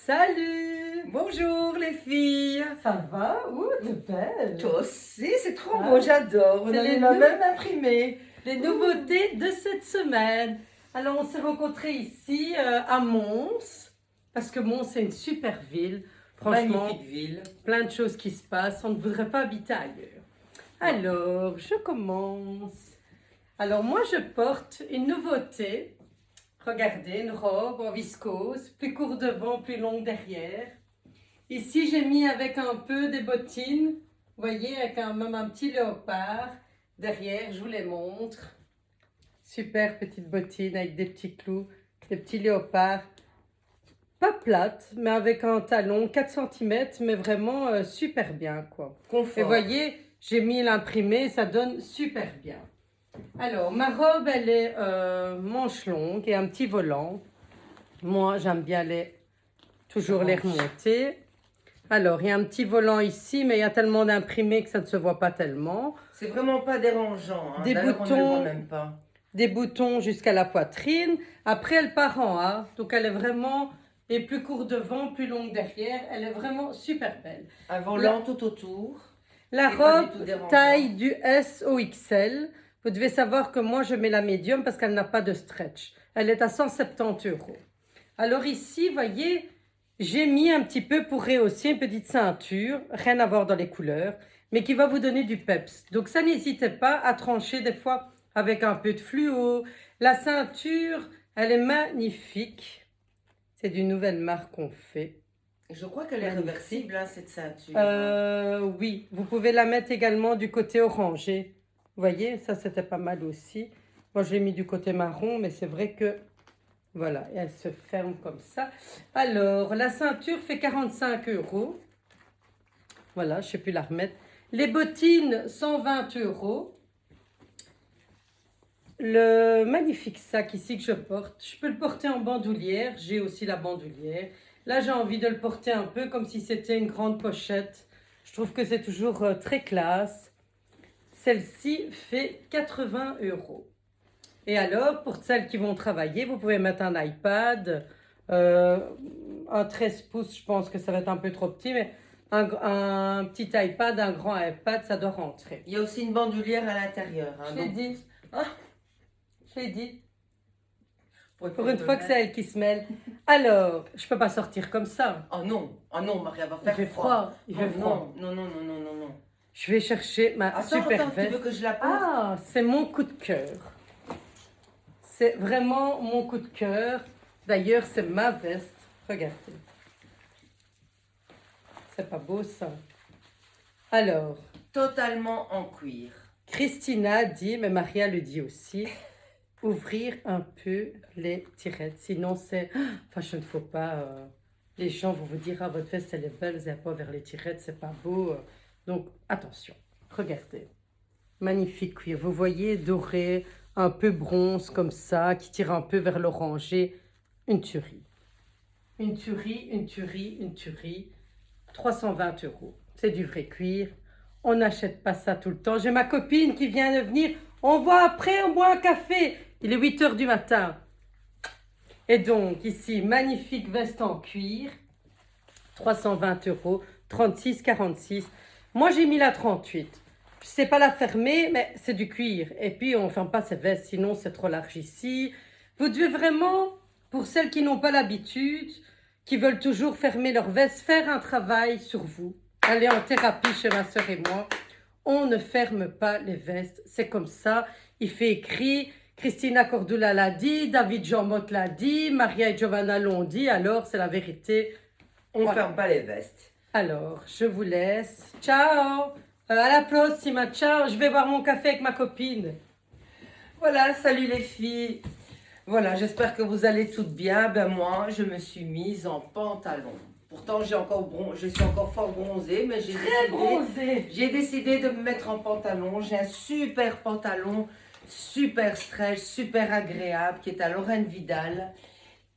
Salut! Bonjour les filles. Ça va? Ouh, t'es belle! Toi aussi, c'est trop beau, j'adore. On C'est a les la nou- même imprimée. Les nouveautés de cette semaine. Alors, on s'est rencontrés ici à Mons, parce que Mons, c'est une super ville. Franchement, Magnifique ville. plein de choses qui se passent. On ne voudrait pas habiter ailleurs. Alors, je commence. Alors, moi, je porte une nouveauté. Regardez, une robe en viscose, plus court devant, plus longue derrière. Ici, j'ai mis avec un peu des bottines, vous voyez, avec même un petit léopard. Derrière, je vous les montre. Super petite bottine avec des petits clous, des petits léopards. Pas plate, mais avec un talon 4 cm, mais vraiment super bien, quoi. Confort. Et vous voyez, j'ai mis l'imprimé, ça donne super bien. Alors, ma robe, elle est manche longue et un petit volant. Moi, j'aime bien toujours les remonter. Alors, il y a un petit volant ici, mais il y a tellement d'imprimés que ça ne se voit pas tellement. C'est vraiment pas dérangeant. Des D'ailleurs, on ne le boutons. voit même pas. Des boutons jusqu'à la poitrine. Après, elle part en A. Donc, elle est vraiment... Et plus court devant, plus longue derrière. Elle est vraiment super belle. Un volant tout autour. La C'est pas du robe tout dérangeant. taille du S au XL. Vous devez savoir que moi, je mets la médium parce qu'elle n'a pas de stretch. Elle est à 170 €. Alors ici, vous voyez, j'ai mis un petit peu pour rehausser une petite ceinture, rien à voir dans les couleurs, mais qui va vous donner du peps. Donc ça, n'hésitez pas à trancher des fois avec un peu de fluo. La ceinture, elle est magnifique. C'est d'une nouvelle marque qu'on fait. Je crois qu'elle est Magnifique. réversible, hein, cette ceinture. Oui, vous pouvez la mettre également du côté orangé. Vous voyez, ça c'était pas mal aussi. Moi, je l'ai mis du côté marron, mais c'est vrai que, voilà, elle se ferme comme ça. Alors, la ceinture fait 45 €. Voilà, je ne sais plus la remettre. Les bottines, 120 €. Le magnifique sac ici que je porte, je peux le porter en bandoulière. J'ai aussi la bandoulière. Là, j'ai envie de le porter un peu comme si c'était une grande pochette. Je trouve que c'est toujours très classe. Celle-ci fait 80 €. Et alors, pour celles qui vont travailler, vous pouvez mettre un iPad. Un 13 pouces, je pense que ça va être un peu trop petit, mais un petit iPad, un grand iPad, ça doit rentrer. Il y a aussi une bandoulière à l'intérieur. Hein, Je l'ai donc- dit. Ah, Je l'ai dit. pour Pour une fois que c'est elle qui se mêle. Alors, je peux pas sortir comme ça. Oh non, Maria va Il faire fait froid. Il fait Oh froid. non. Je vais chercher ma super Attends, tu veste. veux que je la porte? Ah, c'est mon coup de cœur. C'est vraiment mon coup de cœur. D'ailleurs, c'est ma veste. Regardez. C'est pas beau ça. Alors, Totalement en cuir. Christina dit, mais Maria le dit aussi, ouvrir un peu les tirettes. Sinon, c'est... Enfin, je ne faut pas... les gens vont vous dire, ah, votre veste, elle est belle, vous n'avez pas vers les tirettes, c'est pas beau. Donc, attention. Regardez. Magnifique cuir. Vous voyez, doré, un peu bronze comme ça, qui tire un peu vers l'orangé. Une tuerie. Une tuerie, une tuerie, une tuerie. 320 €. C'est du vrai cuir. On n'achète pas ça tout le temps. J'ai ma copine qui vient de venir. On voit après, on boit un café. Il est 8 h du matin. Et donc, ici, magnifique veste en cuir. 320 €. 36,46. Moi, j'ai mis la 38. Je ne sais pas la fermer, mais c'est du cuir. Et puis, on ne ferme pas ses vestes, sinon c'est trop large ici. Vous devez vraiment, pour celles qui n'ont pas l'habitude, qui veulent toujours fermer leur veste, faire un travail sur vous. Aller en thérapie chez ma soeur et moi. On ne ferme pas les vestes. C'est comme ça. Il fait écrit. Christina Cordula l'a dit. David Jean Motte l'a dit. Maria et Giovanna l'ont dit. Alors, c'est la vérité. On ne Voilà. ferme pas les vestes. Alors, je vous laisse. Ciao. À la prochaine. Ciao. Je vais boire mon café avec ma copine. Voilà, salut les filles. Voilà, j'espère que vous allez toutes bien. Ben moi, je me suis mise en pantalon. Pourtant, je suis encore fort bronzée, mais j'ai décidé de me mettre en pantalon. J'ai un super pantalon, super stretch, super agréable, qui est à Lorraine Vidal,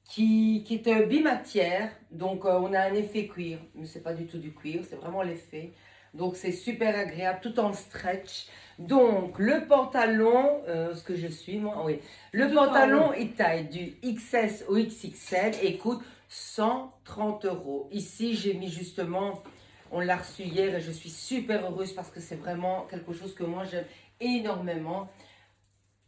qui est un bimatière. Donc, on a un effet cuir, mais c'est pas du tout du cuir, c'est vraiment l'effet. Donc, c'est super agréable, tout en stretch. Donc, le pantalon, ce que je suis, moi, oui. Le pantalon, il taille du XS au XXL. Écoute, 130 €. Ici, j'ai mis justement, on l'a reçu hier et je suis super heureuse parce que c'est vraiment quelque chose que moi j'aime énormément.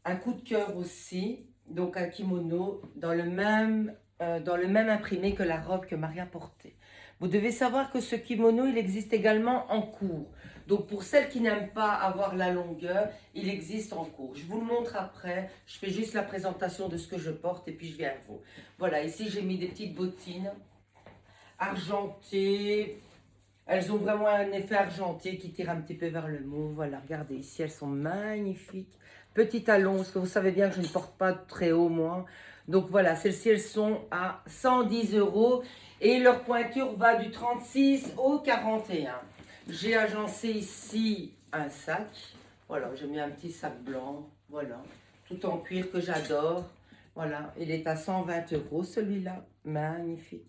Un coup de cœur aussi, donc un kimono dans le même imprimé que la robe que Maria portait. Vous devez savoir que ce kimono, il existe également en court. Donc pour celles qui n'aiment pas avoir la longueur, il existe en court. Je vous le montre après, je fais juste la présentation de ce que je porte et puis je viens à vous. Voilà, ici j'ai mis des petites bottines argentées. Elles ont vraiment un effet argenté qui tire un petit peu vers le mauve. Voilà, regardez ici, elles sont magnifiques. Petit talon, parce que vous savez bien que je ne porte pas très haut moi. Donc voilà, celles-ci, elles sont à 110 € et leur pointure va du 36 au 41. J'ai agencé ici un sac. Voilà, j'ai mis un petit sac blanc. Voilà, tout en cuir que j'adore. Voilà, il est à 120 € celui-là. Magnifique.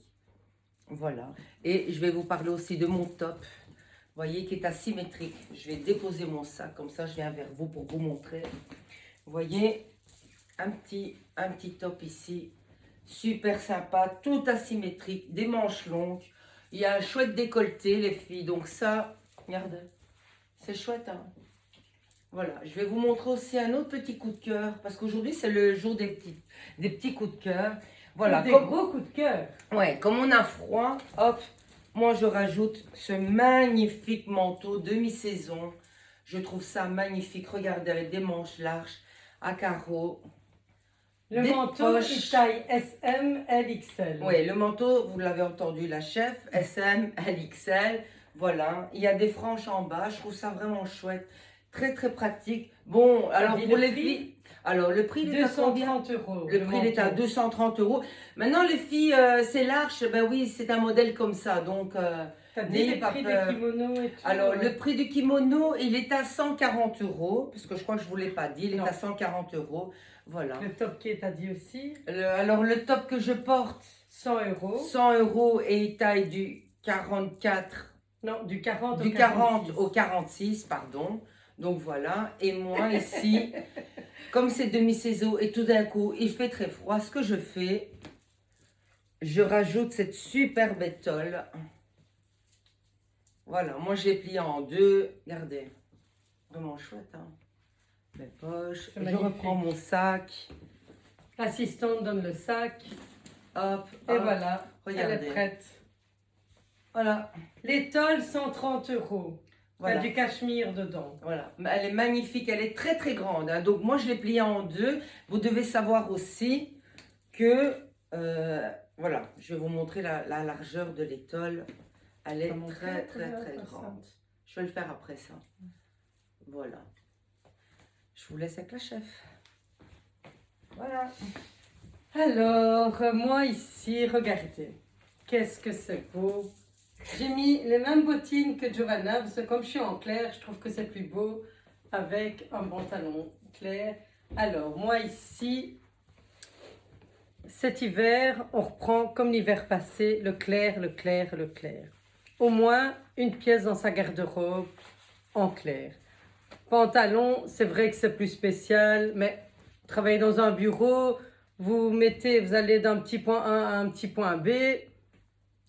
Voilà. Et je vais vous parler aussi de mon top. Vous voyez, qui est asymétrique. Je vais déposer mon sac, comme ça je viens vers vous pour vous montrer. Vous voyez, un petit top ici. Super sympa, tout asymétrique, des manches longues. Il y a un chouette décolleté, les filles. Donc ça, regardez, c'est chouette, hein. Voilà, je vais vous montrer aussi un autre petit coup de cœur. Parce qu'aujourd'hui, c'est le jour des petits coups de cœur. Voilà, Des gros coups de cœur. Ouais, comme on a froid, hop, moi je rajoute ce magnifique manteau demi-saison. Je trouve ça magnifique. Regardez, avec des manches larges, à carreaux. Le des manteau poches. est taille SM, LXL. Oui, le manteau, vous l'avez entendu, la chef, SM, LXL. Voilà, il y a des franges en bas. Je trouve ça vraiment chouette. Très, très pratique. Bon, alors dit pour le les prix filles, alors le prix il est à combien? 230 €. Le prix il est à 230 €. Maintenant, les filles, c'est large. Ben oui, c'est un modèle comme ça. Donc, T'as dit n'ayez le pas prix peur. des kimonos et tout. Alors, le prix du kimono, il est à 140 €. Parce que je crois que je ne vous l'ai pas dit. Il Non. est à 140 €. Voilà. Le top qui est, t'as dit aussi. Alors, le top que je porte, 100 €. 100 € et il taille du 44, Non, du 40 du au 40 46. au 46, pardon. Donc voilà. Et moi, ici, comme c'est demi-saison et tout d'un coup, il fait très froid, ce que je fais, je rajoute cette superbe étole. Voilà, moi j'ai plié en deux. Regardez, vraiment chouette, hein. Mes poches. C'est Je magnifique. reprends mon sac. L'assistante donne le sac. Hop, Et hop. voilà, Regardez. elle est prête. Voilà. L'étole, 130 €. Voilà. Il y a du cachemire dedans. Voilà, elle est magnifique, elle est très très grande, hein. Donc moi je l'ai pliée en deux. Vous devez savoir aussi que, voilà, je vais vous montrer la largeur de l'étole. Elle est très très très grande. Je vais le faire après ça. Voilà. Je vous laisse avec la chef. Voilà. Alors, moi ici, regardez. Qu'est-ce que c'est beau. J'ai mis les mêmes bottines que Giovanna, parce que comme je suis en clair, je trouve que c'est plus beau avec un pantalon clair. Alors, moi ici, cet hiver, on reprend comme l'hiver passé, le clair, le clair, le clair. Au moins une pièce dans sa garde-robe en clair. Pantalon, c'est vrai que c'est plus spécial, mais travailler dans un bureau, vous allez d'un petit point A à un petit point B,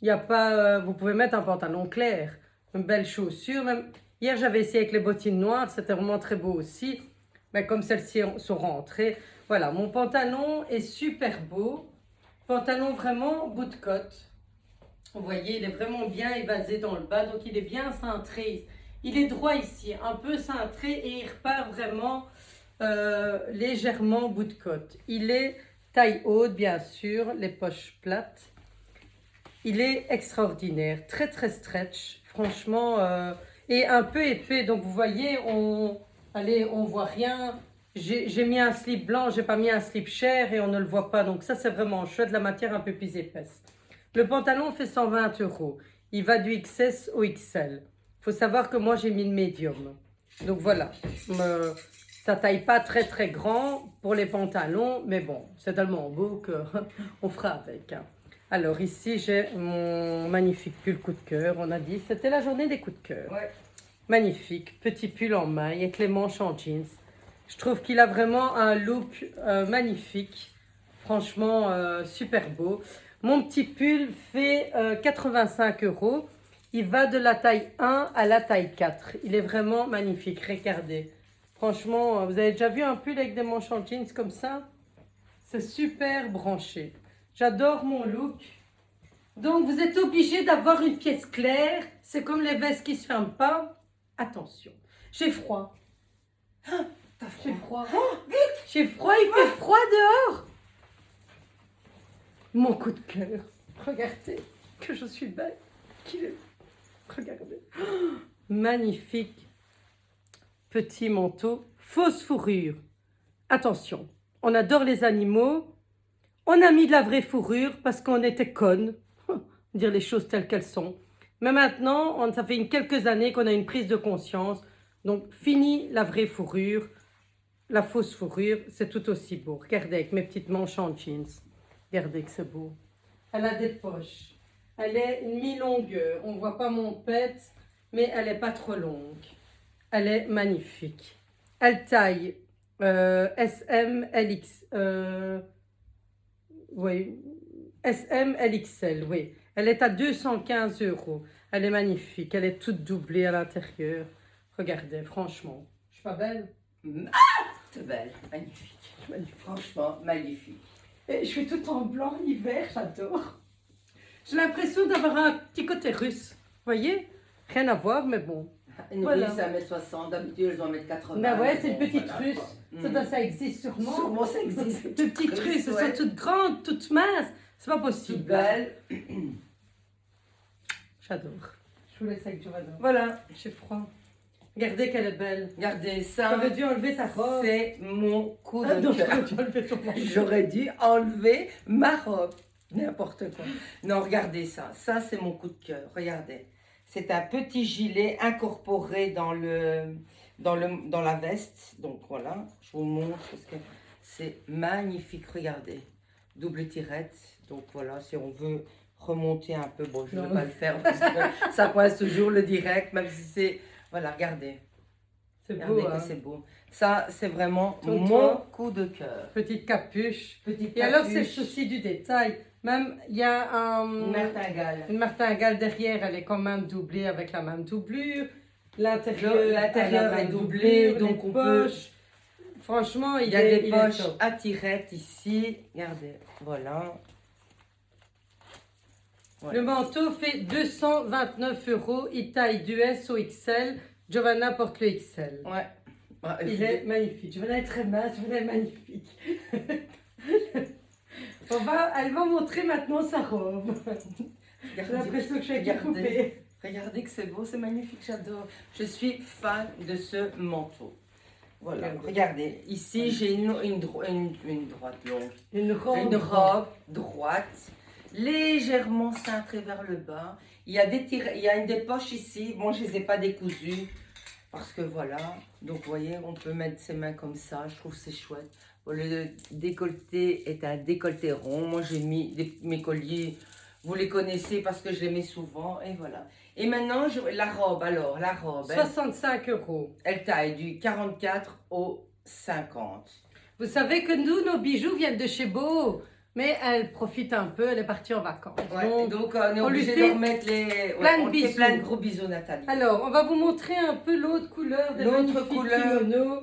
il y a pas, vous pouvez mettre un pantalon clair, une belle chaussure. Même, hier, j'avais essayé avec les bottines noires, c'était vraiment très beau aussi, mais comme celles-ci sont rentrées. Voilà, mon pantalon est super beau, pantalon vraiment bout de côte. Vous voyez, il est vraiment bien évasé dans le bas, donc il est bien cintré. Il est droit ici, un peu cintré et il repart vraiment légèrement bout de côte. Il est taille haute, bien sûr, les poches plates. Il est extraordinaire, très très stretch, franchement, et un peu épais. Donc vous voyez, on voit rien. J'ai mis un slip blanc, j'ai pas mis un slip cher et on ne le voit pas. Donc ça c'est vraiment chouette, la matière un peu plus épaisse. Le pantalon fait 120 €. Il va du XS au XL. Il faut savoir que moi j'ai mis le médium. Donc voilà, ça taille pas très très grand pour les pantalons, mais bon, c'est tellement beau qu'on fera avec, hein. Alors ici j'ai mon magnifique pull coup de cœur, on a dit, c'était la journée des coups de cœur. Ouais. Magnifique, petit pull en maille avec les manches en jeans. Je trouve qu'il a vraiment un look magnifique, franchement super beau. Mon petit pull fait 85 €. Il va de la taille 1 à la taille 4. Il est vraiment magnifique. Regardez. Franchement, vous avez déjà vu un pull avec des manches en jeans comme ça? C'est super branché. J'adore mon look. Donc, vous êtes obligé d'avoir une pièce claire. C'est comme les vestes qui ne se ferment pas. Attention. J'ai froid. J'ai froid. J'ai froid, il fait froid dehors. Mon coup de cœur. Regardez que je suis belle. Qu'il est... Regardez. Magnifique petit manteau. Fausse fourrure. Attention, on adore les animaux. On a mis de la vraie fourrure parce qu'on était connes. Dire les choses telles qu'elles sont. Mais maintenant, ça fait quelques années qu'on a une prise de conscience. Donc, fini la vraie fourrure. La fausse fourrure, c'est tout aussi beau. Regardez avec mes petites manches en jeans. Regardez que c'est beau. Elle a des poches. Elle est mi-longueur. On ne voit pas mon pet, mais elle n'est pas trop longue. Elle est magnifique. Elle taille SM, LX. Oui, SM, LXL, oui. Elle est à 215 €. Elle est magnifique. Elle est toute doublée à l'intérieur. Regardez, franchement. Je suis pas belle? C'est belle, magnifique. Magnifique. Franchement, magnifique. Et je suis toute en blanc l'hiver, j'adore. J'ai l'impression d'avoir un petit côté russe. Vous voyez? Rien à voir, mais bon. Une Voilà. russe, c'est 1m60, d'habitude, elles ont 1m80. Ben ouais, mais c'est une bon, petite voilà, russe. quoi. Ça existe sûrement. Sûrement, ça existe. De petites russes, elles sont toutes grandes, toutes minces. C'est pas Toute possible. belle. J'adore. Je vous laisse avec Giovanna. Voilà, J'ai froid. Regardez qu'elle est belle. regardez ça. J'aurais dû enlever ta robe. C'est mon coup Ah, de non, cœur. j'aurais dû enlever ton manteau. J'aurais dû enlever ma robe. N'importe quoi. Non, regardez ça. Ça, c'est mon coup de cœur. Regardez. C'est un petit gilet incorporé dans la veste. Donc voilà, je vous montre parce que c'est magnifique. Regardez. Double tirette. Donc voilà, si on veut remonter un peu, bon, je ne vais Non. pas le faire parce que ça coince toujours le direct, même si c'est... Voilà, regardez. C'est beau, Regardez hein. que c'est beau. Ça, c'est vraiment Tourne-toi. mon coup de cœur. Petite capuche. Petite Et alors, c'est capuche, le souci du détail. Même, il y a une martingale. une martingale derrière, elle est quand même doublée avec la même doublure. L'intérieur L'intérieur elle a la est même doublé, doublure, donc les on peut... poches. Franchement, Il y a des il est poches top. à tirette ici. Regardez, voilà. Ouais. Le manteau fait 229 €. Il taille du S au XL. Giovanna porte le XL. Ouais. Ah, Il est magnifique. Giovanna est très mince. Giovanna est magnifique. Elle va montrer maintenant sa robe. J'ai l'impression que je suis coupée. Regardez que c'est beau, c'est magnifique, j'adore. Je suis fan de ce manteau. Voilà, regardez. Ici, j'ai une droite longue. Une robe. Une robe droite, légèrement cintrée vers le bas. Il y a des poches ici. Bon, je ne les ai pas décousues parce que voilà. Donc, vous voyez, on peut mettre ses mains comme ça. Je trouve que c'est chouette. Bon, le décolleté est un décolleté rond. Moi, j'ai mis mes colliers. Vous les connaissez parce que je les mets souvent. Et voilà. Et maintenant, la robe, alors, la robe. 65 €. Elle taille du 44 au 50. Vous savez que nous, nos bijoux viennent de chez Beau. Mais elle profite un peu, elle est partie en vacances. Ouais, donc on est on lui obligé fait de remettre plein de on fait bisous. plein de gros bisous, Nathalie. Alors, on va vous montrer un peu l'autre couleur des L'autre magnifiques couleur. kimonos.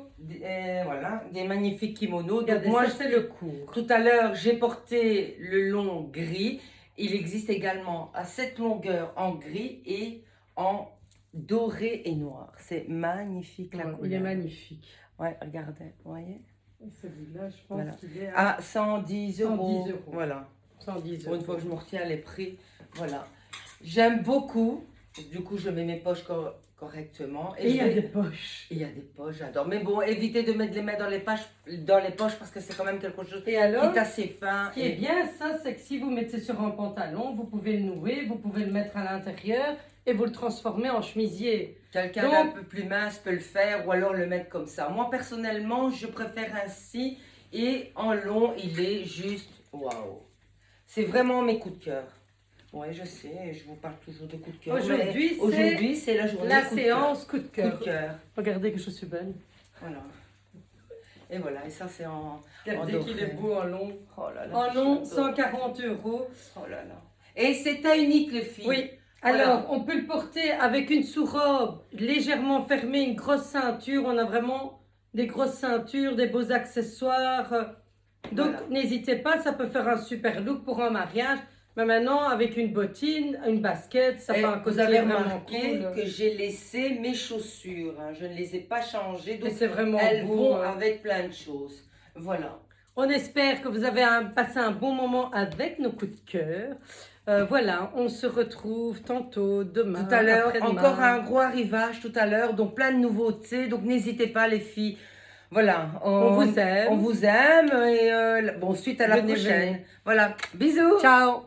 Voilà, des magnifiques kimonos. Donc Regardez, moi, ça c'est le court. tout à l'heure, j'ai porté le long gris. Il existe également à cette longueur en gris et en doré et noir. C'est magnifique la couleur. Il est magnifique. Ouais, regardez, vous voyez. Et celui-là, je pense Voilà. qu'il est à À 110 €. 110 €. Voilà. 110 Pour une €. fois que je me retiens les prix, voilà. J'aime beaucoup. Du coup, je mets mes poches correctement. Et il y a des poches. Il y a des poches, j'adore. Mais bon, évitez de mettre les mains dans les poches parce que c'est quand même quelque chose Et qui alors, est assez fin. ce qui est bien, ça, c'est que si vous mettez sur un pantalon, vous pouvez le nouer, vous pouvez le mettre à l'intérieur et vous le transformez en chemisier. Quelqu'un Donc- d'un peu plus mince peut le faire ou alors le mettre comme ça. Moi, personnellement, je préfère ainsi. Et en long, il est juste waouh. C'est vraiment mes coups de cœur. Ouais, je sais, je vous parle toujours de coups de cœur. Aujourd'hui, mais aujourd'hui, c'est la journée La coup de cœur. séance coup de Coup cœur. de cœur. Regardez que je suis belle. Voilà. Et voilà, et ça c'est en Regardez qu'il est doré. beau en long. Oh là là. En long, j'adore. 140 €. Oh là là. Et c'est à unique les filles. Oui. Voilà. Alors, on peut le porter avec une sous-robe légèrement fermée, une grosse ceinture. On a vraiment des grosses ceintures, des beaux accessoires. Donc, Voilà. n'hésitez pas, ça peut faire un super look pour un mariage. Mais maintenant, avec une bottine, une basket, ça Et fait un vous côté avez vraiment remarqué cool. que j'ai laissé mes chaussures. Hein. Je ne les ai pas changées. Et Donc c'est vraiment elles beau. vont avec plein de choses. Voilà. On espère que vous avez passé un bon moment avec nos coups de cœur. Voilà, on se retrouve tantôt, demain, Tout à l'heure, après-demain. encore un gros arrivage tout à l'heure. Donc plein de nouveautés. Donc n'hésitez pas les filles. Voilà. On vous aime. On vous aime. Et bon, suite à la Venez, prochaine. venez. Voilà. Bisous. Ciao.